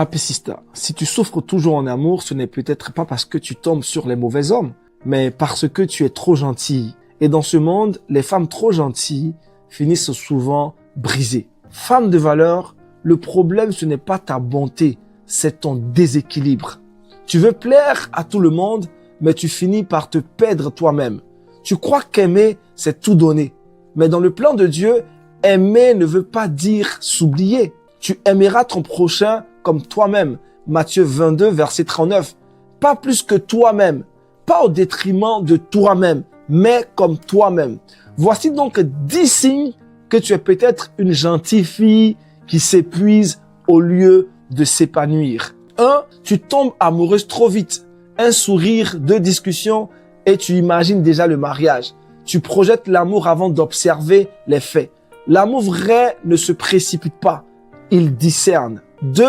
Apicista, si tu souffres toujours en amour, ce n'est peut-être pas parce que tu tombes sur les mauvais hommes, mais parce que tu es trop gentil. Et dans ce monde, les femmes trop gentilles finissent souvent brisées. Femme de valeur, le problème ce n'est pas ta bonté, c'est ton déséquilibre. Tu veux plaire à tout le monde, mais tu finis par te perdre toi-même. Tu crois qu'aimer, c'est tout donner. Mais dans le plan de Dieu, aimer ne veut pas dire s'oublier. Tu aimeras ton prochain comme toi-même. Matthieu 22, verset 39. Pas plus que toi-même, pas au détriment de toi-même, mais comme toi-même. Voici donc 10 signes que tu es peut-être une gentille fille qui s'épuise au lieu de s'épanouir. 1. Tu tombes amoureuse trop vite. Un sourire, 2 discussions et tu imagines déjà le mariage. Tu projettes l'amour avant d'observer les faits. L'amour vrai ne se précipite pas, il discerne. 2.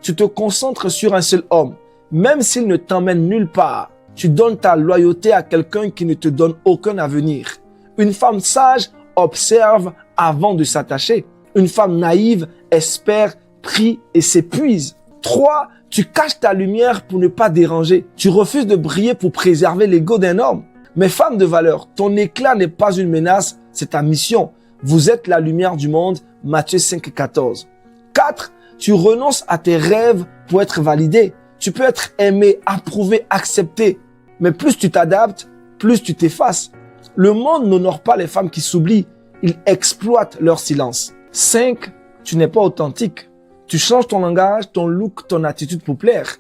Tu te concentres sur un seul homme, même s'il ne t'emmène nulle part. Tu donnes ta loyauté à quelqu'un qui ne te donne aucun avenir. Une femme sage observe avant de s'attacher. Une femme naïve espère, prie et s'épuise. 3. Tu caches ta lumière pour ne pas déranger. Tu refuses de briller pour préserver l'ego d'un homme. Mais femme de valeur, ton éclat n'est pas une menace, c'est ta mission. Vous êtes la lumière du monde, Matthieu 5, 14. 4. Tu renonces à tes rêves pour être validé. Tu peux être aimé, approuvé, accepté. Mais plus tu t'adaptes, plus tu t'effaces. Le monde n'honore pas les femmes qui s'oublient. Il exploite leur silence. 5. Tu n'es pas authentique. Tu changes ton langage, ton look, ton attitude pour plaire.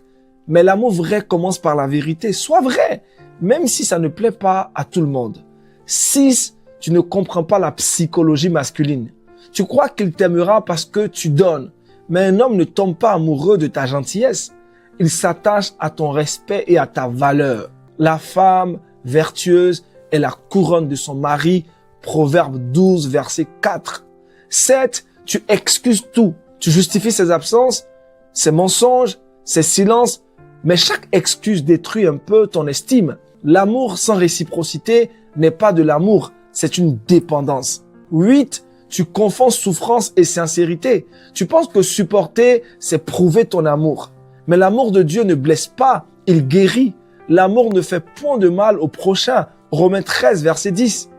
Mais l'amour vrai commence par la vérité. Sois vrai, même si ça ne plaît pas à tout le monde. 6. Tu ne comprends pas la psychologie masculine. Tu crois qu'il t'aimera parce que tu donnes. Mais un homme ne tombe pas amoureux de ta gentillesse. Il s'attache à ton respect et à ta valeur. La femme vertueuse est la couronne de son mari. Proverbe 12, verset 4. 7. Tu excuses tout. Tu justifies ses absences, ses mensonges, ses silences. Mais chaque excuse détruit un peu ton estime. L'amour sans réciprocité n'est pas de l'amour, c'est une dépendance. 8. Tu confonds souffrance et sincérité. Tu penses que supporter, c'est prouver ton amour. Mais l'amour de Dieu ne blesse pas, il guérit. L'amour ne fait point de mal au prochain. Romains 13, verset 10.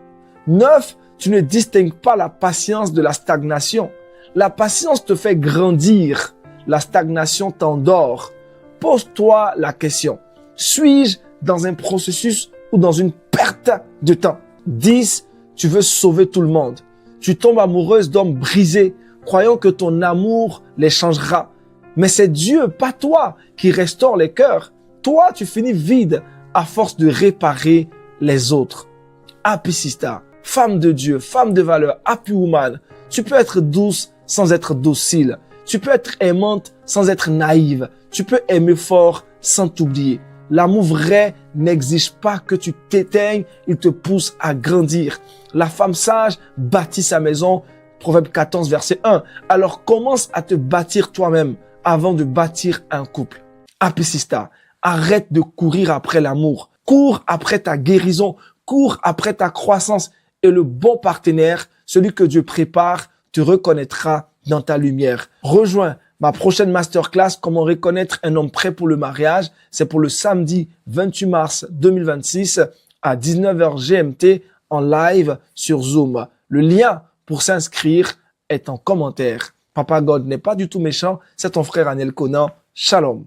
9. Tu ne distingues pas la patience de la stagnation. La patience te fait grandir. La stagnation t'endort. Pose-toi la question. Suis-je dans un processus ou dans une perte de temps? 10. Tu veux sauver tout le monde. Tu tombes amoureuse d'hommes brisés, croyant que ton amour les changera. Mais c'est Dieu, pas toi, qui restaure les cœurs. Toi, tu finis vide à force de réparer les autres. Apicista, femme de Dieu, femme de valeur, happy woman. Tu peux être douce sans être docile. Tu peux être aimante sans être naïve. Tu peux aimer fort sans t'oublier. L'amour vrai n'exige pas que tu t'éteignes, il te pousse à grandir. La femme sage bâtit sa maison, Proverbe 14, verset 1. Alors commence à te bâtir toi-même avant de bâtir un couple. Apicista, arrête de courir après l'amour. Cours après ta guérison, cours après ta croissance et le bon partenaire, celui que Dieu prépare, te reconnaîtra dans ta lumière. Rejoins ma prochaine masterclass, comment reconnaître un homme prêt pour le mariage. C'est pour le samedi 28 mars 2026 à 19h GMT en live sur Zoom. Le lien pour s'inscrire est en commentaire. Papa God n'est pas du tout méchant, c'est ton frère Aniel Conan. Shalom.